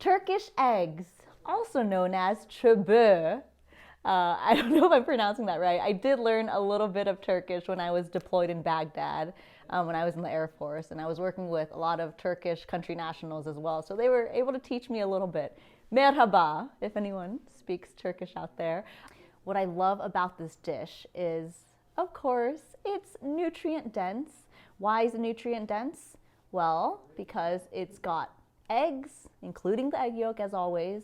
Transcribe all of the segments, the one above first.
Turkish eggs, also known as Cilbir. I don't know if I'm pronouncing that right. I did learn a little bit of Turkish when I was deployed in Baghdad, when I was in the Air Force, and I was working with a lot of Turkish country nationals as well. So they were able to teach me a little bit. Merhaba, if anyone speaks Turkish out there. What I love about this dish is, of course, it's nutrient dense. Why is it nutrient dense? Well, because it's got eggs, including the egg yolk as always,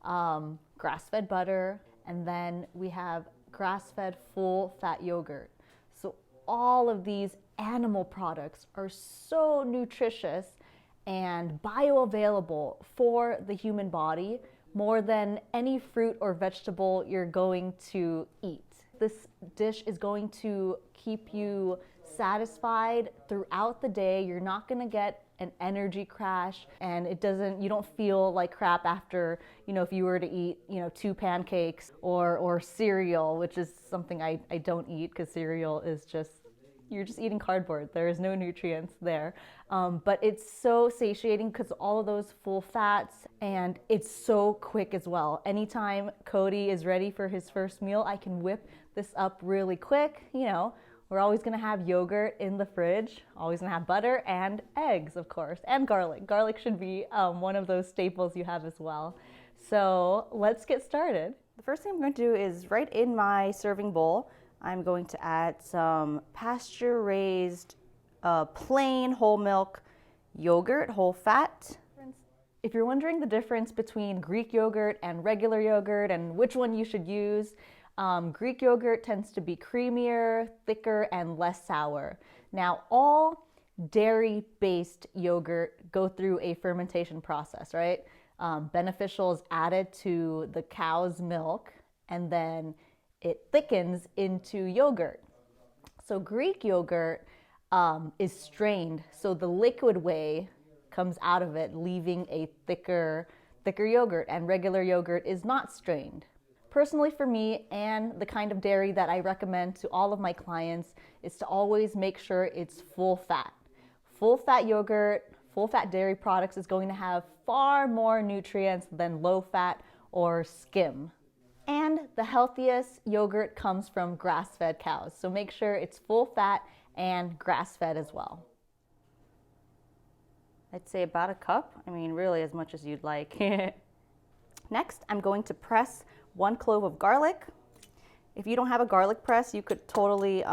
grass-fed butter, and then we have grass-fed full fat yogurt. So all of these animal products are so nutritious and bioavailable for the human body more than any fruit or vegetable you're going to eat. This dish is going to keep you satisfied throughout the day. You're not going to get an energy crash, and you don't feel like crap after, if you were to eat, 2 pancakes or cereal, which is something I don't eat because cereal is you're just eating cardboard. There is no nutrients there. But it's so satiating because all of those full fats, and it's so quick as well. Anytime Cody is ready for his first meal, I can whip this up really quick. We're always gonna have yogurt in the fridge, always gonna have butter and eggs, of course, and garlic. Garlic should be one of those staples you have as well. So let's get started. The first thing I'm going to do is right in my serving bowl, I'm going to add some pasture-raised plain whole milk yogurt, whole fat. If you're wondering the difference between Greek yogurt and regular yogurt and which one you should use, Greek yogurt tends to be creamier, thicker, and less sour. Now, all dairy-based yogurt go through a fermentation process, right? Beneficial is added to the cow's milk, and then it thickens into yogurt. So Greek yogurt is strained, so the liquid whey comes out of it, leaving a thicker yogurt, and regular yogurt is not strained. Personally, for me, and the kind of dairy that I recommend to all of my clients is to always make sure it's full fat. Full fat yogurt, full fat dairy products is going to have far more nutrients than low fat or skim. And the healthiest yogurt comes from grass-fed cows, so make sure it's full fat and grass-fed as well. I'd say about a cup. Really as much as you'd like. Next, I'm going to press 1 clove of garlic. If you don't have a garlic press, you could totally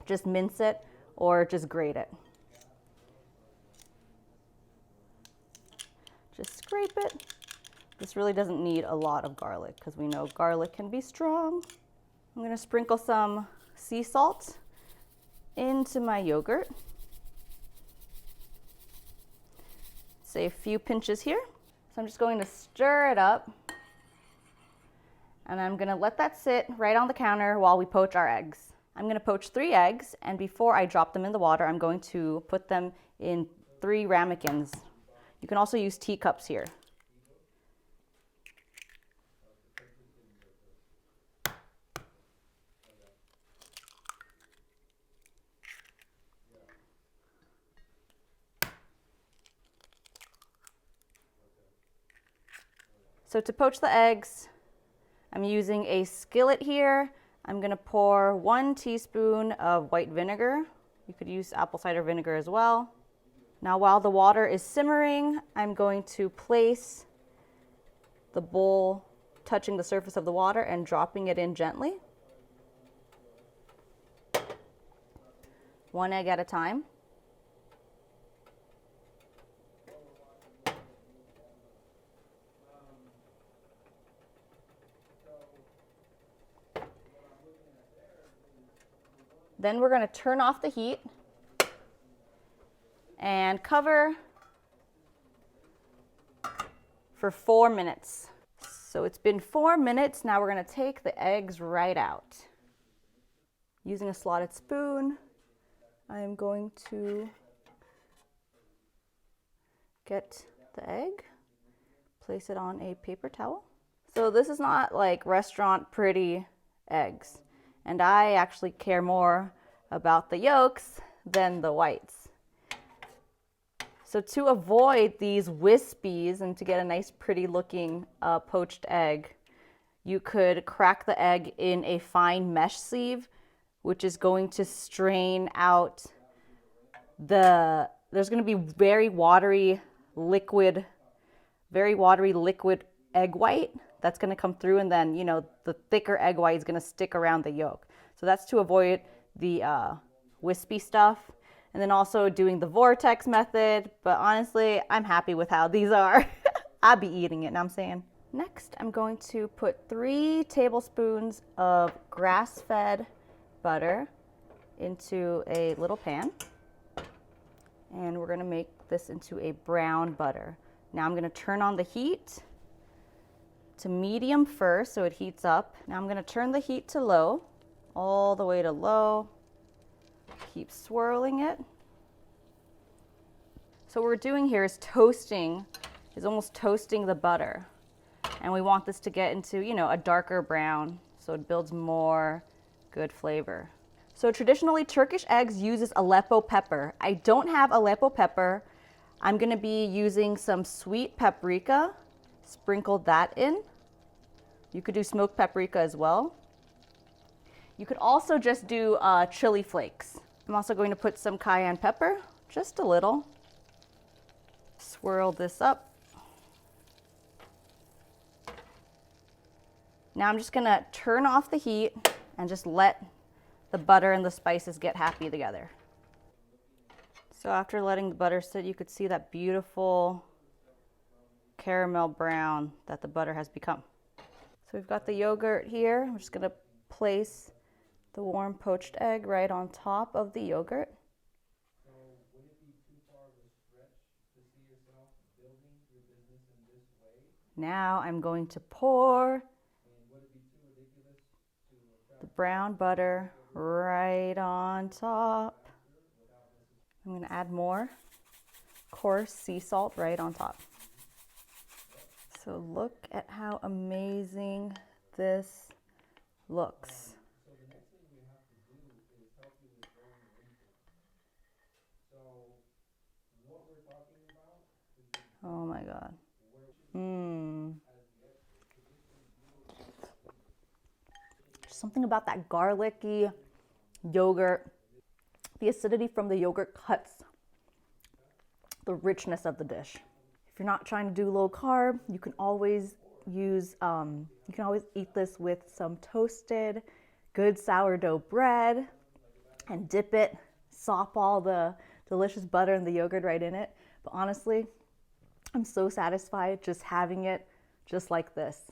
just mince it or just grate it. Just scrape it. This really doesn't need a lot of garlic because we know garlic can be strong. I'm going to sprinkle some sea salt into my yogurt. Say a few pinches here. So I'm just going to stir it up, and I'm going to let that sit right on the counter while we poach our eggs. I'm going to poach 3 eggs, and before I drop them in the water, I'm going to put them in 3 ramekins. You can also use teacups here. So to poach the eggs, I'm using a skillet here. I'm going to pour 1 teaspoon of white vinegar. You could use apple cider vinegar as well. Now while the water is simmering, I'm going to place the bowl touching the surface of the water and dropping it in gently. 1 egg at a time. Then we're going to turn off the heat and cover for 4 minutes. So it's been 4 minutes. Now we're going to take the eggs right out. Using a slotted spoon, I'm going to get the egg, place it on a paper towel. So this is not like restaurant pretty eggs. And I actually care more about the yolks than the whites. So to avoid these wispies and to get a nice pretty looking poached egg, you could crack the egg in a fine mesh sieve, which is going to strain out there's going to be very watery liquid egg white that's going to come through, and then, you know, the thicker egg white is going to stick around the yolk. So that's to avoid the wispy stuff. And then also doing the vortex method, but honestly, I'm happy with how these are. I'll be eating it, know what I'm saying? Next, I'm going to put 3 tablespoons of grass-fed butter into a little pan. And we're gonna make this into a brown butter. Now I'm gonna turn on the heat to medium first so it heats up. Now I'm gonna turn the heat to low, all the way to low. Keep swirling it. So what we're doing here is almost toasting the butter. And we want this to get into, you know, a darker brown so it builds more good flavor. So traditionally, Turkish eggs uses Aleppo pepper. I don't have Aleppo pepper. I'm gonna be using some sweet paprika, sprinkle that in. You could do smoked paprika as well. You could also just do chili flakes. I'm also going to put some cayenne pepper, just a little. Swirl this up. Now I'm just gonna turn off the heat and just let the butter and the spices get happy together. So after letting the butter sit, you could see that beautiful caramel brown that the butter has become. So we've got the yogurt here. I'm just gonna place the warm poached egg right on top of the yogurt. So would it be too far of a stretch to see yourself building your business in this way? Now I'm going to pour And would it be too ridiculous to the brown butter right on top. I'm going to add more coarse sea salt right on top. So look at how amazing this looks. So the next thing we have to do is help you with growing your influence. So what we're talking about is Oh my God. Something about that garlicky yogurt. The acidity from the yogurt cuts the richness of the dish. If you're not trying to do low carb, you can always eat this with some toasted, good sourdough bread and dip it, sop all the delicious butter and the yogurt right in it. But honestly, I'm so satisfied just having it just like this.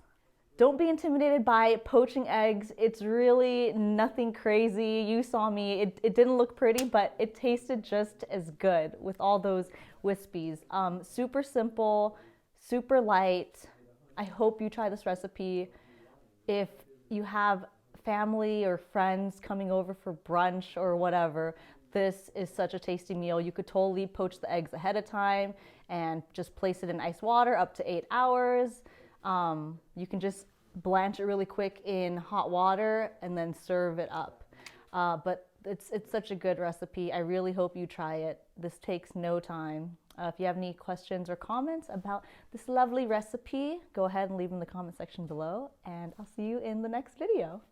Don't be intimidated by poaching eggs. It's really nothing crazy. You saw me. It didn't look pretty, but it tasted just as good with all those wispies. Super simple, super light. I hope you try this recipe. If you have family or friends coming over for brunch or whatever, this is such a tasty meal. You could totally poach the eggs ahead of time and just place it in ice water up to 8 hours. You can just blanch it really quick in hot water and then serve it up. But it's such a good recipe. I really hope you try it. This takes no time. If you have any questions or comments about this lovely recipe, go ahead and leave them in the comment section below, and I'll see you in the next video.